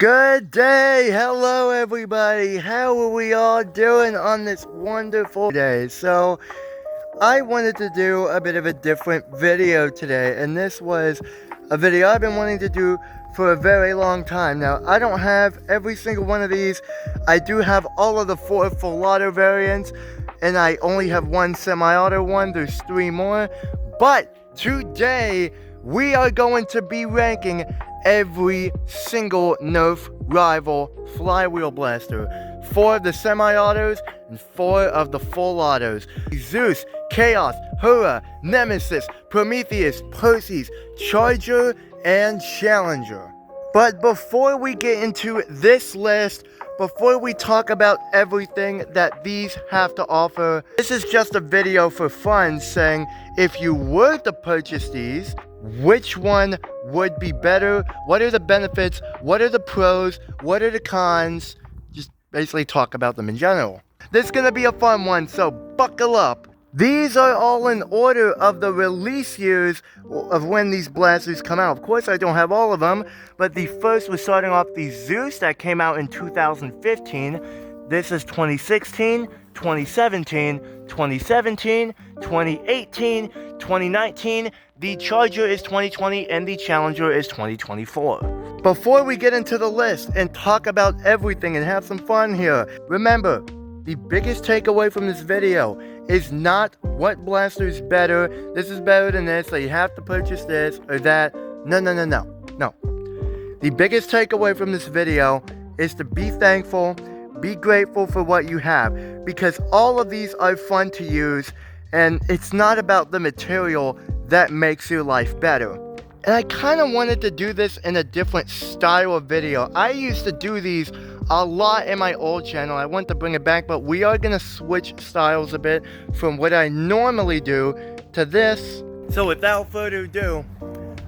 Good day! Hello everybody! How are we all doing on this wonderful day? So, I wanted to do a bit of a different video today, and this was a video I've been wanting to do for a very long time. Now, I don't have every single one of these. I do have all of the 4 full auto variants, and I only have one semi-auto one. There's 3 more. But today, we are going to be ranking every single Nerf rival flywheel blaster. 4 of the semi-autos and 4 of the full autos. Zeus, Chaos, Hura, Nemesis, Prometheus, Perseus, Charger, and Challenger. But before we get into this list, before we talk about everything that these have to offer, this is just a video for fun saying if you were to purchase these, which one would be better? What are the benefits? What are the pros? What are the cons? Just basically talk about them in general. This is going to be a fun one, so buckle up. These are all in order of the release years of when these blasters come out. Of course, I don't have all of them, but the first was starting off the Zeus that came out in 2015. This is 2016, 2017, 2017, 2018, 2019. The Charger is 2020, and the Challenger is 2024. Before we get into the list and talk about everything and have some fun here, remember, the biggest takeaway from this video is not what blaster is better, this is better than this, so you have to purchase this or that. No. The biggest takeaway from this video is to be thankful, be grateful for what you have, because all of these are fun to use, and it's not about the material that makes your life better. And I kind of wanted to do this in a different style of video. I used to do these a lot in my old channel. I want to bring it back, but we are going to switch styles a bit from what I normally do to this. So without further ado,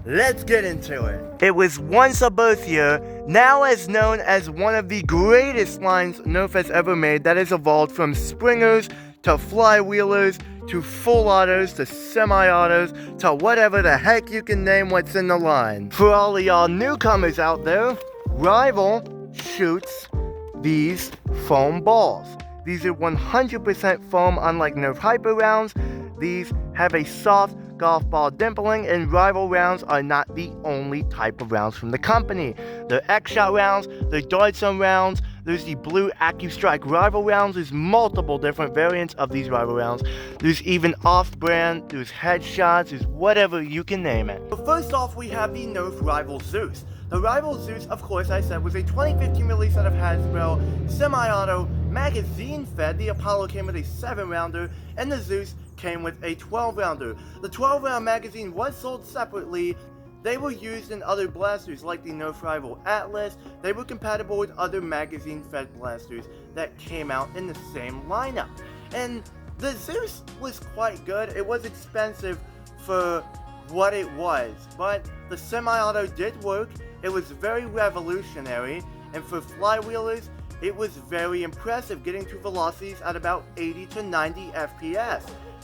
let's get into it. It was once a birth year, now as known as one of the greatest lines Nerf has ever made, that has evolved from springers to flywheelers to full autos to semi-autos to whatever the heck you can name what's in the line. For all of y'all newcomers out there, Rival shoots these foam balls. These are 100% foam, unlike Nerf Hyper rounds. These have a soft golf ball dimpling, and Rival rounds are not the only type of rounds from the company. They're X-Shot rounds, they're Dart Zone rounds, there's the blue AccuStrike Rival rounds, there's multiple different variants of these Rival rounds. There's even off-brand, there's headshots, there's whatever you can name it. So first off, we have the Nerf Rival Zeus. The Rival Zeus, of course, I said, was a 2015 release out of Hasbro, semi-auto, magazine-fed. The Apollo came with a 7-rounder, and the Zeus came with a 12-rounder. The 12-round magazine was sold separately. They were used in other blasters like the Nerf Rival Atlas. They were compatible with other magazine-fed blasters that came out in the same lineup. And the Zeus was quite good. It was expensive for what it was, but the semi-auto did work. It was very revolutionary, and for flywheelers, it was very impressive, getting to velocities at about 80 to 90 FPS.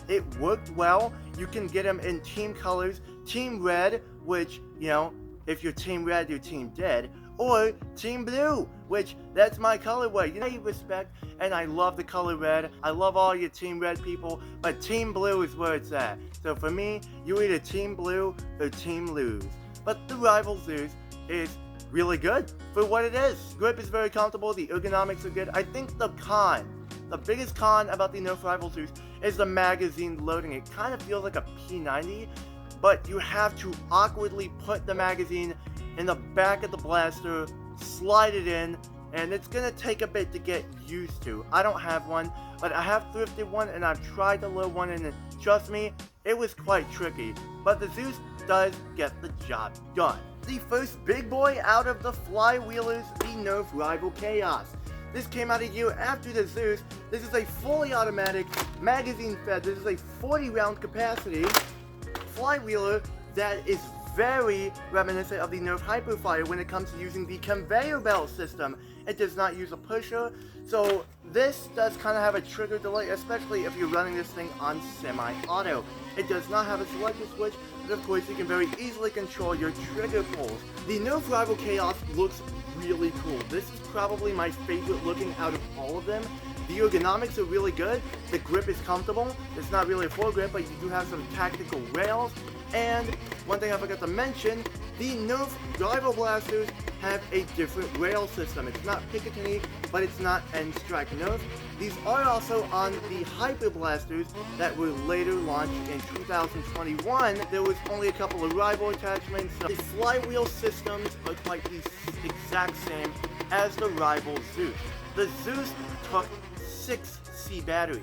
It worked well. You can get them in team colors, Team Red, which, you know, if you're Team Red, you're Team Dead, or Team Blue, which, that's my colorway. You know, I respect, and I love the color red. I love all your Team Red people, but Team Blue is where it's at. So for me, you're either Team Blue or Team Lose. But the Rival Zeus is really good for what it is. Grip is very comfortable, the ergonomics are good. I think the biggest con about the Nerf Rival Zeus is the magazine loading. It kind of feels like a P90, but you have to awkwardly put the magazine in the back of the blaster, slide it in, and it's gonna take a bit to get used to. I don't have one, but I have thrifted one, and I've tried to load one, and trust me, it was quite tricky. But the Zeus does get the job done. The first big boy out of the flywheelers, the Nerf Rival Chaos. This came out a year after the Zeus. This is a fully automatic, magazine-fed, this is a 40-round capacity flywheeler that is very reminiscent of the Nerf Hyperfire when it comes to using the conveyor belt system. It does not use a pusher, so this does kind of have a trigger delay, especially if you're running this thing on semi-auto. It does not have a selector switch, but of course you can very easily control your trigger pulls. The Nerf Rival Chaos looks really cool. This is probably my favorite looking out of all of them. The ergonomics are really good. The grip is comfortable. It's not really a foregrip, but you do have some tactical rails. And one thing I forgot to mention, the Nerf rival blasters have a different rail system. It's not Picatinny, but it's not N-Strike Nerf. These are also on the Hyper Blasters that were later launched in 2021. There was only a couple of rival attachments. The flywheel systems are quite the exact same as the rival Zeus. The Zeus took 6C batteries.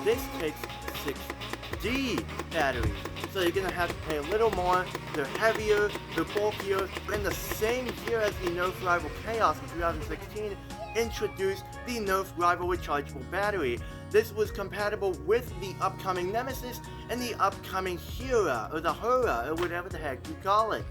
This takes 6D batteries. So you're gonna have to pay a little more. They're heavier, they're bulkier. In the same year as the Nerf Rival Chaos in 2016, introduced the Nerf Rival Rechargeable Battery. This was compatible with the upcoming Nemesis and the upcoming Hera, or the Hura, or whatever the heck you call it.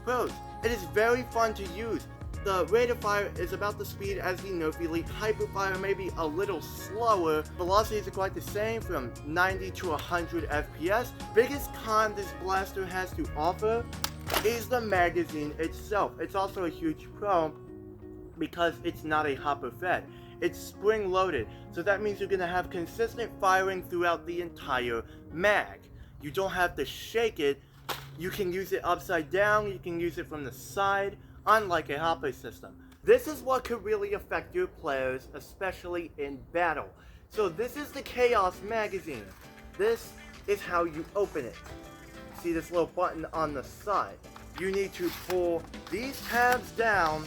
Pros, it is very fun to use. The rate of fire is about the speed as the Nerf Elite Hyperfire, maybe a little slower. Velocities are quite the same, from 90 to 100 FPS. Biggest con this blaster has to offer is the magazine itself. It's also a huge pro because it's not a hopper fed. It's spring loaded, so that means you're gonna have consistent firing throughout the entire mag. You don't have to shake it. You can use it upside down, you can use it from the side, unlike a hopper system. This is what could really affect your players, especially in battle. So this is the Chaos magazine. This is how you open it. See this little button on the side? You need to pull these tabs down.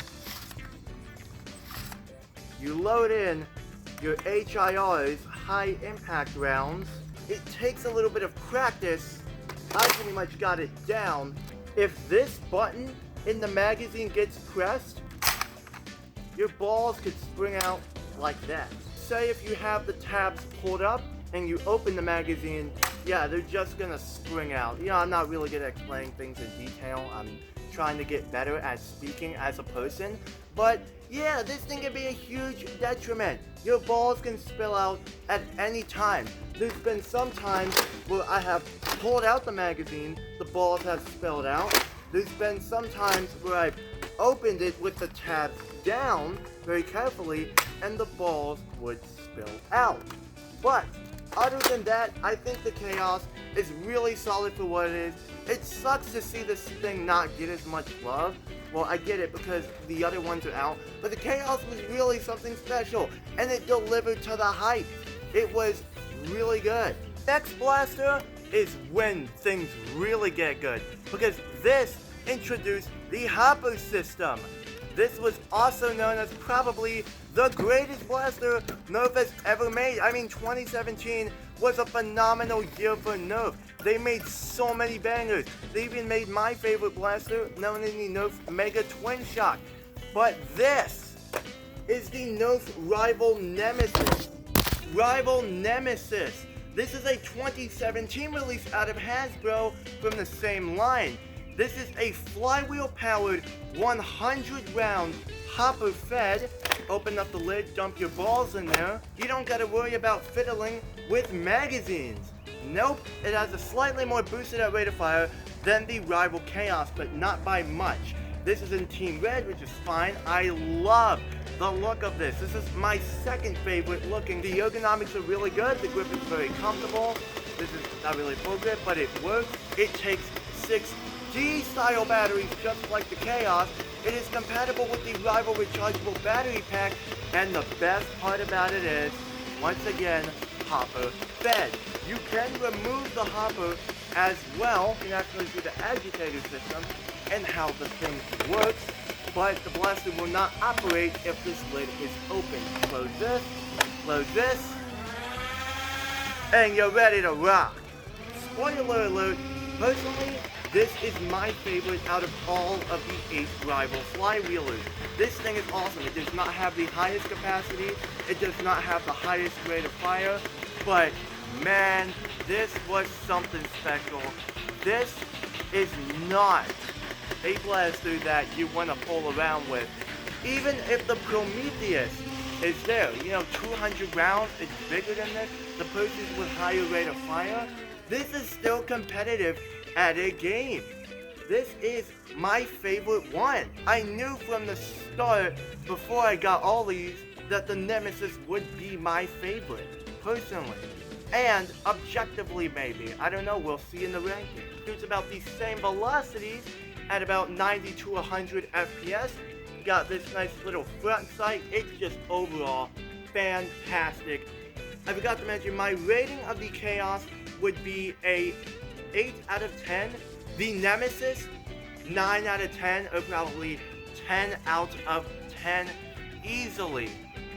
You load in your HIRs, high impact rounds. It takes a little bit of practice. I pretty much got it down. If this button in the magazine gets pressed, your balls could spring out like that. Say if you have the tabs pulled up and you open the magazine, yeah, they're just gonna spring out. You know, I'm not really good at explaining things in detail. I'm trying to get better at speaking as a person. But yeah, this thing can be a huge detriment. Your balls can spill out at any time. There's been some times where I have pulled out the magazine, the balls have spilled out. There's been some times where I've opened it with the tabs down very carefully and the balls would spill out. But other than that, I think the Chaos is really solid for what it is. It sucks to see this thing not get as much love. Well, I get it because the other ones are out, but the Chaos was really something special, and it delivered to the hype. It was really good. Next blaster is when things really get good, because this introduced the Hopper system. This was also known as probably the greatest blaster Nerf has ever made. I mean, 2017 was a phenomenal year for Nerf. They made so many bangers. They even made my favorite blaster, known as the Nerf Mega Twin Shock. But this is the Nerf Rival Nemesis. Rival Nemesis. This is a 2017 release out of Hasbro from the same line. This is a flywheel-powered 100-round hopper-fed. Open up the lid, dump your balls in there. You don't gotta worry about fiddling with magazines. Nope, it has a slightly more boosted out rate of fire than the Rival Chaos, but not by much. This is in Team Red, which is fine. I love the look of this. This is my second favorite looking. The ergonomics are really good. The grip is very comfortable. This is not really full grip, but it works. It takes 6D style batteries just like the Chaos. It is compatible with the Rival Rechargeable Battery Pack, and the best part about it is, once again, hopper fed. You can remove the hopper as well. You can actually do the agitator system and how the thing works, but the blaster will not operate if this lid is open. Close this, and you're ready to rock. Spoiler alert, personally, this is my favorite out of all of the 8 Rival flywheelers. This thing is awesome. It does not have the highest capacity, it does not have the highest rate of fire, but man, this was something special. This is not a blaster that you want to pull around with. Even if the Prometheus is there, you know, 200 rounds, it's bigger than this, the purchase with higher rate of fire, this is still competitive at a game. this is my favorite one. I knew from the start, before I got all these, that the Nemesis would be my favorite, personally. And objectively, maybe. I don't know, we'll see in the ranking. Shoots about the same velocities at about 90 to 100 FPS. Got this nice little front sight. It's just overall fantastic. I forgot to mention, my rating of the Chaos would be a 8 out of 10. The Nemesis, 9 out of 10, or probably 10 out of 10 easily.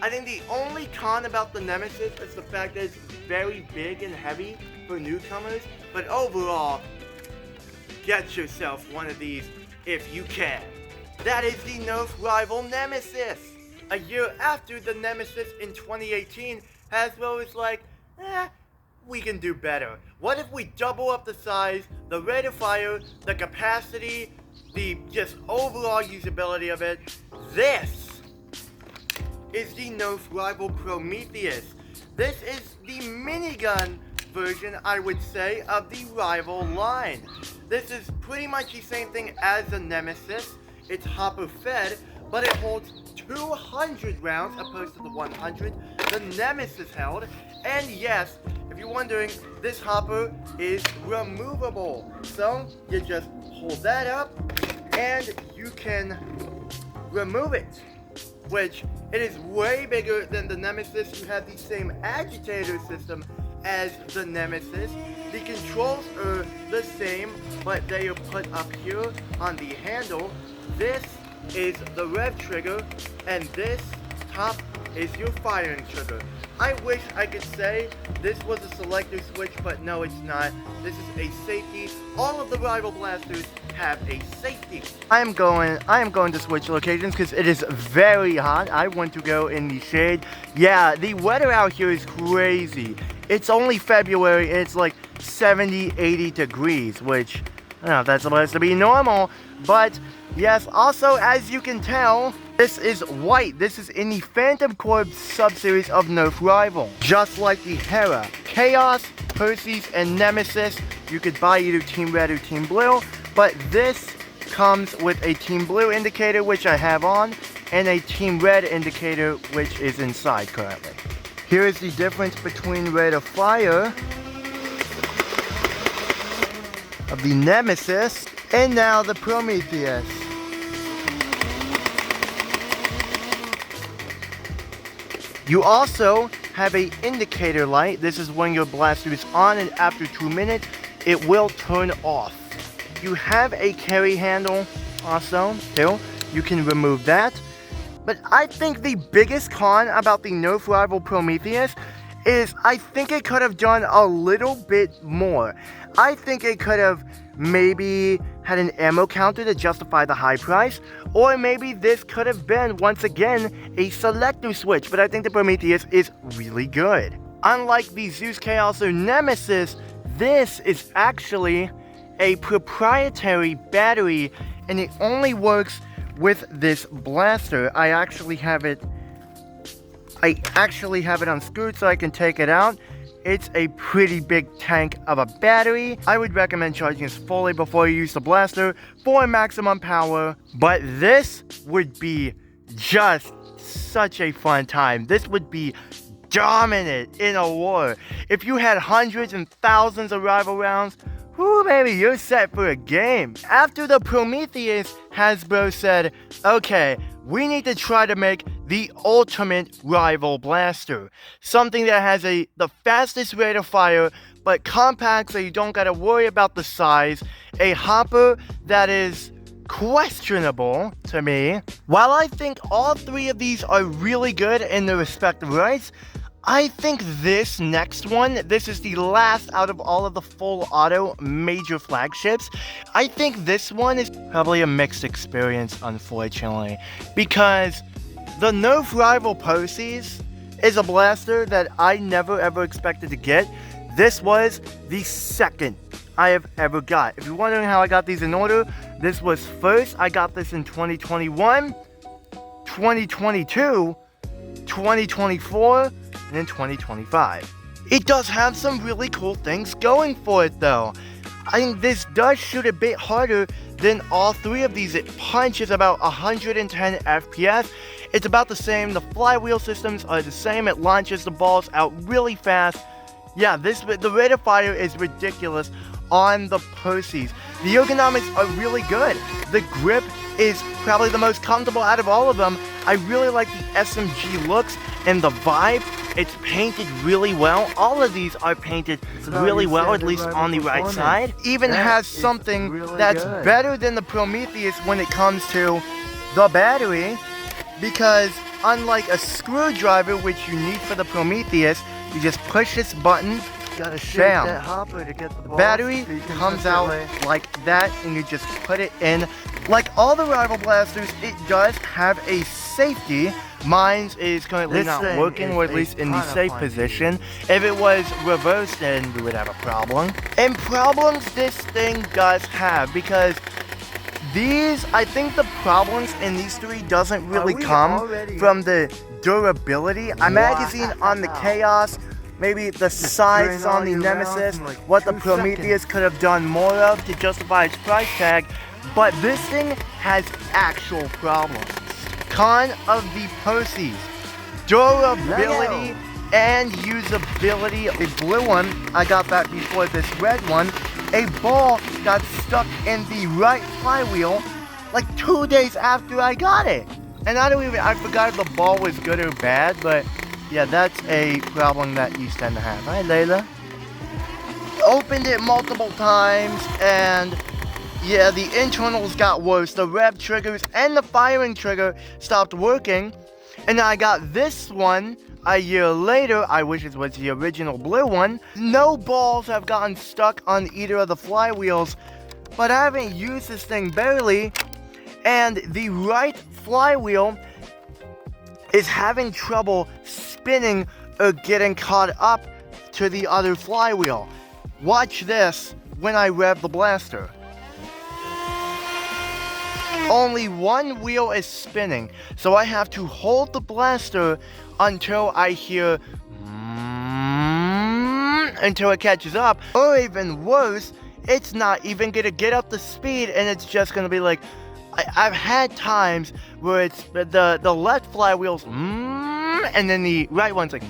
I think the only con about the Nemesis is the fact that it's very big and heavy for newcomers, but overall, get yourself one of these if you can. That is the Nerf rival Nemesis. A year after the Nemesis in 2018, Hasbro was like, we can do better. What if we double up the size, the rate of fire, the capacity, the just overall usability of it? This is the Nerf rival Prometheus. This is the minigun version, I would say, of the rival line. This is pretty much the same thing as the Nemesis. It's hopper fed, but it holds 200 rounds opposed to the 100 the Nemesis held. And yes, if you're wondering, this hopper is removable. So you just hold that up and you can remove it. Which, it is way bigger than the Nemesis. You have the same agitator system as the Nemesis. The controls are the same, but they are put up here on the handle. This is the rev trigger, and this top is your firing trigger. I wish I could say this was a selector switch, but no, it's not. This is a safety. All of the rival blasters have a safety. I am going to switch locations because it is very hot. I want to go in the shade. Yeah, the weather out here is crazy. It's only February and it's like 70, 80 degrees, which, I don't know if that's supposed to be normal, but yes, also as you can tell, this is white. This is in the Phantom Corps sub-series of Nerf Rival. Just like the Hera, Chaos, Perseus, and Nemesis, you could buy either Team Red or Team Blue, but this comes with a Team Blue indicator, which I have on, and a Team Red indicator, which is inside currently. Here is the difference between rate of fire of the Nemesis and now the Prometheus. You also have a indicator light. This is when your blaster is on, and after 2 minutes, it will turn off. You have a carry handle also, too. You can remove that. But I think the biggest con about the Nerf rival Prometheus is I think it could have done a little bit more. I think it could have maybe had an ammo counter to justify the high price, or maybe this could have been, once again, a selector switch, but I think the Prometheus is really good. Unlike the Zeus Chaos or Nemesis, this is actually a proprietary battery, and it only works with this blaster. I actually have it unscrewed so I can take it out. It's a pretty big tank of a battery. I would recommend charging this fully before you use the blaster for maximum power, but this would be just such a fun time. This would be dominant in a war. If you had hundreds and thousands of rival rounds, whoo, baby, you're set for a game. After the Prometheus, Hasbro said, okay, we need to try to make the ultimate rival blaster. Something that has the fastest rate of fire, but compact so you don't gotta worry about the size. A hopper that is questionable to me. While I think all three of these are really good in their respective rights, I think this next one, this is the last out of all of the full auto major flagships. I think this one is probably a mixed experience, unfortunately, because the Nerf rival Perseus is a blaster that I never ever expected to get. This was the second I have ever got. If you're wondering how I got these in order, this was first. I got this in 2021, 2022, 2024, and in 2025. It does have some really cool things going for it though. I think this does shoot a bit harder than all three of these. It punches about 110 FPS. It's about the same. The flywheel systems are the same. It launches the balls out really fast. Yeah, the rate of fire is ridiculous on the Posies. The ergonomics are really good. The grip is probably the most comfortable out of all of them. I really like the SMG looks and the vibe. It's painted really well. All of these are painted really well, at least on the right side. Even has something that's better than the Prometheus when it comes to the battery, because unlike a screwdriver, which you need for the Prometheus, you just push this button, gotta shake that hopper to get the ball. Battery comes out like that, and you just put it in. Like all the rival blasters, it does have a safety. Mine is currently not working, or at least in the safe position. If it was reversed, then we would have a problem. And problems this thing does have, because I think the problems in these three doesn't really come from the durability. A magazine on the Chaos, maybe the size on the Nemesis, what the Prometheus could have done more of to justify its price tag, but this thing has actual problems. Con of the Posies: durability and usability. The blue one, I got that before this red one. A ball got stuck in the right flywheel like 2 days after I got it. And I forgot if the ball was good or bad, but yeah, that's a problem that these tend to have. Hi, Layla. Opened it multiple times, and yeah, the internals got worse. The rev triggers and the firing trigger stopped working. And I got this one a year later. I wish it was the original blue one. No balls have gotten stuck on either of the flywheels, but I haven't used this thing barely. And the right flywheel is having trouble spinning or getting caught up to the other flywheel. Watch this when I rev the blaster. Only one wheel is spinning, so I have to hold the blaster until I hear until it catches up, or even worse, it's not even gonna get up to speed, and it's just gonna be like, I've had times where it's the left flywheel's and then the right one's like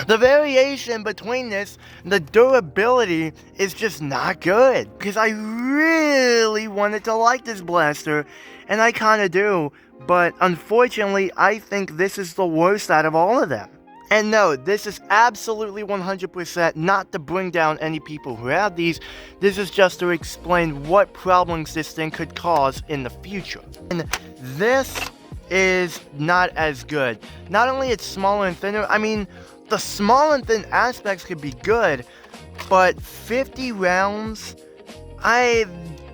The variation between this, the durability, is just not good. Because I really wanted to like this blaster, and I kind of do. But unfortunately, I think this is the worst out of all of them. And no, this is absolutely 100% not to bring down any people who have these. This is just to explain what problems this thing could cause in the future. And this is not as good. Not only it's smaller and thinner, I mean, the small and thin aspects could be good, but 50 rounds,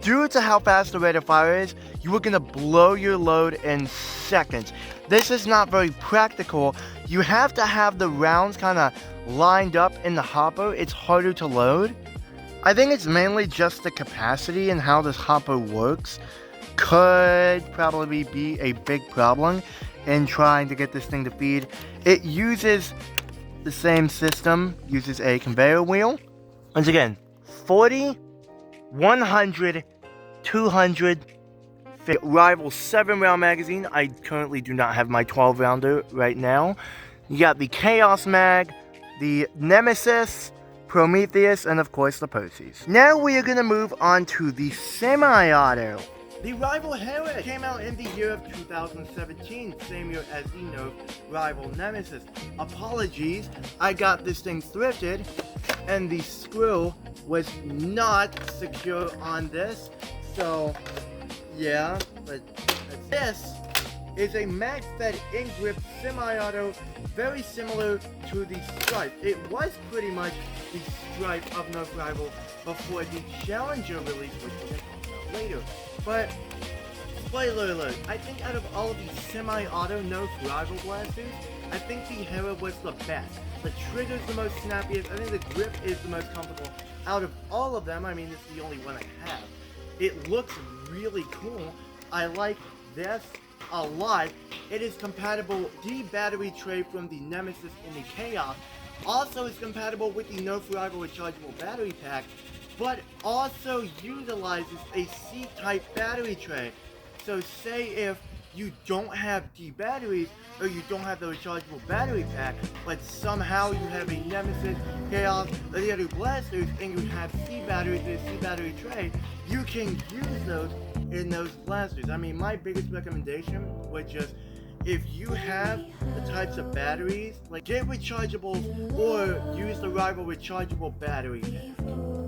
due to how fast the rate of fire is, you are going to blow your load in seconds. This is not very practical. You have to have the rounds kind of lined up in the hopper. It's harder to load. I think it's mainly just the capacity and how this hopper works could probably be a big problem in trying to get this thing to feed. It uses the same system, uses a conveyor wheel. Once again, 40, 100, 200, rival 7-round magazine. I currently do not have my 12-rounder right now. You got the Chaos Mag, the Nemesis, Prometheus, and of course the Posies. Now we are going to move on to the semi-auto. The Rival Hera came out in the year of 2017, same year as the Nerf Rival Nemesis. Apologies, I got this thing thrifted, and the screw was not secure on this, so yeah, but this is a mag-fed in-grip semi-auto, very similar to the Stripe. It was pretty much the Stripe of Nerf Rival before the Challenger release, which we're going to talk about later. But, spoiler alert, I think out of all of these semi-auto Nerf Rival blasters, I think the Hera was the best. The trigger's the most snappiest, I think the grip is the most comfortable. Out of all of them, I mean, it's the only one I have. It looks really cool. I like this a lot. It is compatible, the battery tray from the Nemesis and the Chaos Also, it's compatible with the Nerf Rival rechargeable battery pack, but also utilizes a C-type battery tray. So say if you don't have D batteries or you don't have the rechargeable battery pack, but somehow you have a Nemesis, Chaos, or the other blasters and you have C batteries in a C battery tray, you can use those in those blasters. I mean, my biggest recommendation would just, if you have the types of batteries, like get rechargeables or use the Rival rechargeable battery.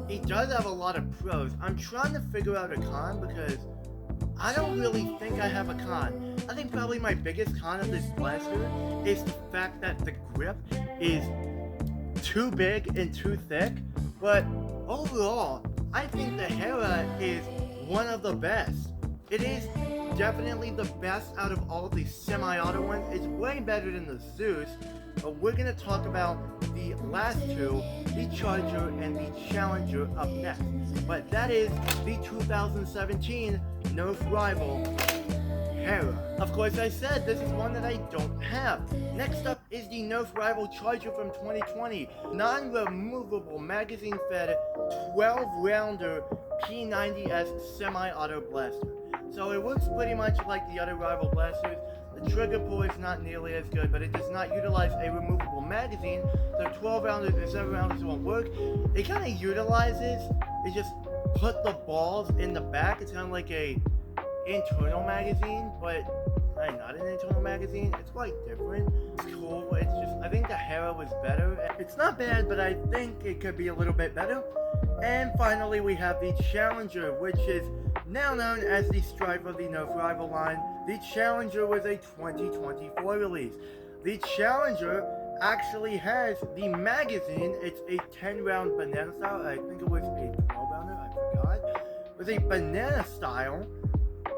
It does have a lot of pros. I'm trying to figure out a con because I don't really think I have a con. I think probably my biggest con of this blaster is the fact that the grip is too big and too thick, but overall, I think the Hera is one of the best. It is definitely the best out of all the semi-auto ones. It's way better than the Zeus, but we're going to talk about the last two, the Charger and the Challenger, up next. But that is the 2017 Nerf Rival Hera. Of course, I said this is one that I don't have. Next up is the Nerf Rival Charger from 2020. Non-removable magazine-fed 12-rounder P90S semi-auto blaster. So it works pretty much like the other Rival blasters. The trigger pull is not nearly as good, but it does not utilize a removable magazine, so 12 rounders and 7 rounders won't work. It kind of utilizes, it just put the balls in the back. It's kind of like a internal magazine, but not an internal magazine. It's quite different. It's cool, but it's just, I think the Hera was better. It's not bad, but I think it could be a little bit better. And finally, we have the Challenger, which is now known as the Stripe of the Nerf Rival line. The Challenger was a 2024 release. The Challenger actually has the magazine. It's a 10-round banana style. I think it was a 12-rounder, I forgot. It was a banana style,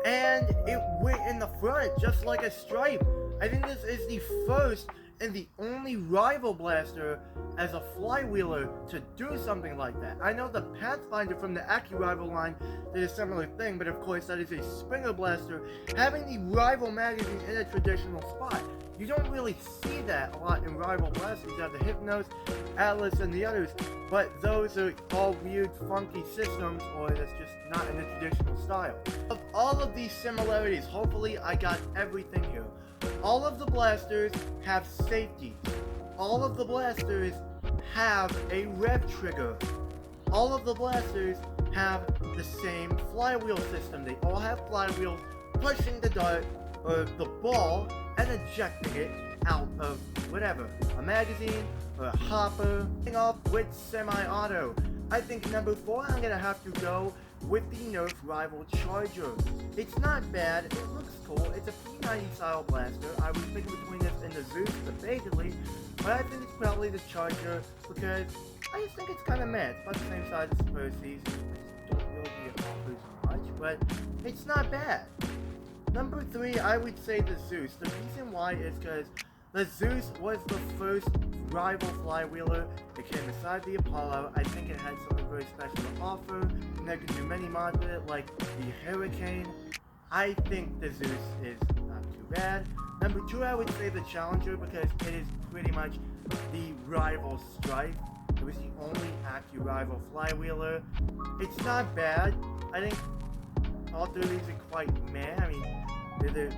and it went in the front just like a Stripe. I think this is the first and the only Rival blaster as a flywheeler to do something like that. I know the Pathfinder from the AccuRival line did a similar thing, but of course that is a Springer blaster having the Rival magazine in a traditional spot. You don't really see that a lot in Rival blasters. You have the Hypnos, Atlas, and the others, but those are all weird, funky systems, or that's just not in the traditional style. Of all of these similarities, hopefully I got everything here. All of the blasters have safety. All of the blasters have a rev trigger. All of the blasters have the same flywheel system. They all have flywheels pushing the dart or the ball and ejecting it out of whatever, a magazine or a hopper. Off with semi-auto. I think number 4 I'm gonna have to go with the Nerf Rival Charger. It's not bad, it looks cool, it's a P90 style blaster. I was thinking between this and the Zeus debatedly, but I think it's probably the Charger because I just think it's kind of meh. It's about the same size as the Percy's. Don't really accomplish much, but it's not bad. Number 3, I would say the Zeus. The reason why is because the Zeus was the first Rival flywheeler. It came beside the Apollo. I think it had something very special to offer, and there could do many mods with it, like the Hurricane. I think the Zeus is not too bad. Number 2, I would say the Challenger because it is pretty much the Rival Stripe. It was the only AccuRival flywheeler. It's not bad. I think all 3 of these are quite meh. I mean, they're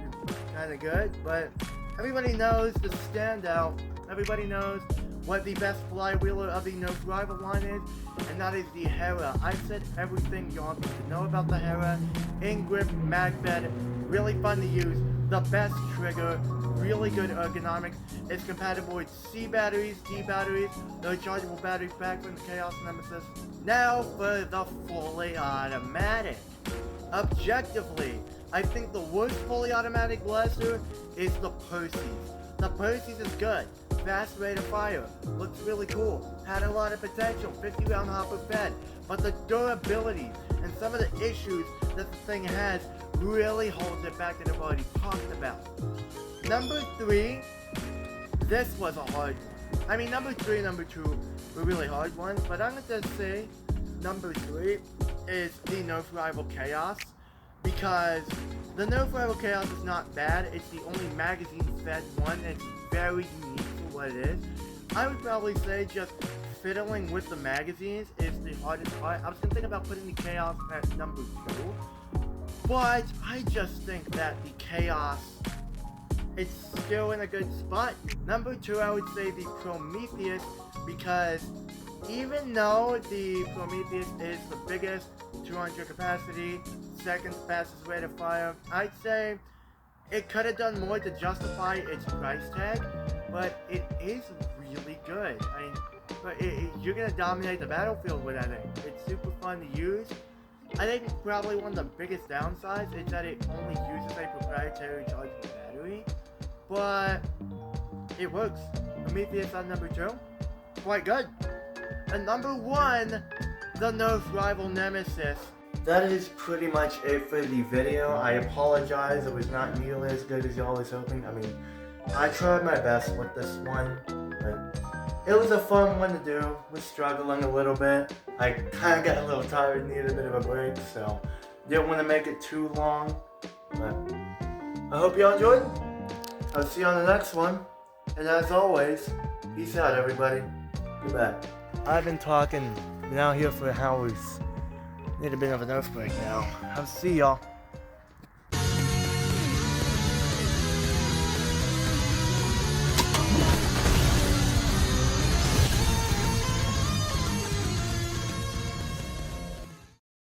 kind of good, but everybody knows the standout. Everybody knows what the best flywheeler of the Nerf Rival line is, and that is the Hera. I've said everything y'all need to know about the Hera. In-grip, mag-fed, really fun to use, the best trigger, really good ergonomics. It's compatible with C batteries, D batteries, the rechargeable battery pack from the Chaos Nemesis. Now for the fully automatic. Objectively, I think the worst fully automatic blaster is the Percy's. The Percy's is good. Fast rate of fire. Looks really cool. Had a lot of potential. 50 round hopper fed. But the durability and some of the issues that the thing has really holds it back that I've already talked about. Number 3, this was a hard one. I mean, number 3 and number 2 were really hard ones, but I'm going to say number 3 is the Nerf Rival Chaos, because the Nerf Rival Chaos is not bad. It's the only magazine-fed one, and it's very unique for what it is. I would probably say just fiddling with the magazines is the hardest part. I was gonna think about putting the Chaos at number 2, but I just think that the Chaos, it's still in a good spot. Number 2, I would say the Prometheus, because even though the Prometheus is the biggest, 200 capacity, second fastest rate of fire, I'd say it could have done more to justify its price tag, but it is really good. I mean, you're gonna dominate the battlefield with that thing. It's super fun to use. I think probably one of the biggest downsides is that it only uses a proprietary chargeable battery, but it works. Prometheus on number 2, quite good. And number 1, the Nerf rival Nemesis. That is pretty much it for the video. I apologize, it was not nearly as good as y'all was hoping. I mean, I tried my best with this one, but it was a fun one to do. Was struggling a little bit. I kind of got a little tired, needed a bit of a break, so didn't want to make it too long. But I hope y'all enjoyed. I'll see you on the next one. And as always, peace out, everybody. Goodbye. I've been talking, now here for hours. Need a bit of an Nerf break now. I'll see y'all.